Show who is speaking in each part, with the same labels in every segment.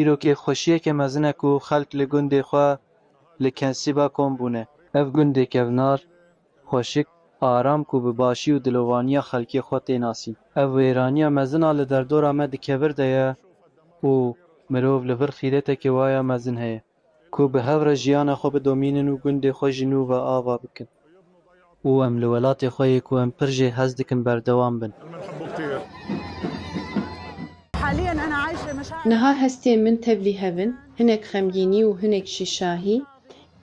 Speaker 1: îrokê xweşiyeke mezin e ku xelk li gundê xwe li kensîba kom bûne. Ev gundê kevnar, xweşik, aram ku bi başî û dilovaniya xelkê xwe tê nasîn. Ev wêraniya mezin a li derdora me dikevir de ye û mirov li vir xîretekê waya mezin heye ku bi hev re jiyana xwe bidomînin û gundê xwe jî nû ve ava bikin. û em li welatê xwe yê ku em pir jê hez dikin berdewam bin.
Speaker 2: Niha hestiyên min tevlî hevin, hinek xemgînî û hinek jî şahî,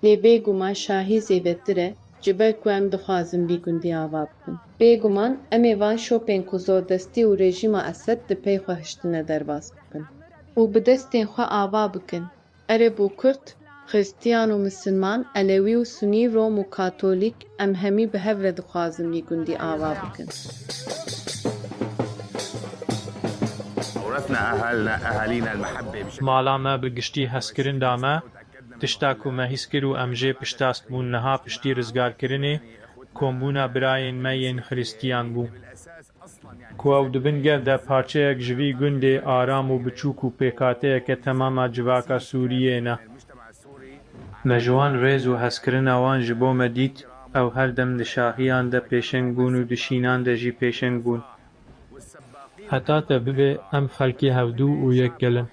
Speaker 2: lê bêguman şahî zêdetir e ji ber ku em dixwazin vî gundî ava bikin. Bêguman em ê van şopên ku zordestî û rejîma Esed di pey xwe hiştine derbas bikin û bi destên xwe ava bikin. Ereb û Kurd, Xristiyan û Misliman, Elewî û Sunî, Rom û Katolîk em hemî bi hev re dixwazin vî gundî ava bikin.
Speaker 3: Mala me bi giştî hezkirin da me, tişta ku me hîs kir û em jê piştast bûn niha piştî rizgarkirinê, kombûna birayên me yên xristiyan bû. Ku ew dibin gev de parçeyek ji vî gundê aram û biçûk û pêkhateyeke temama civaka Sûriyê ne. Me ji wan rêz û hezkirina wan ji bo me dît, ew her dem di şahiyan de pêşeng bûn û di şînan de jî pêşeng bûn. Heta te bibe em xelkê hevdû û yek gelin.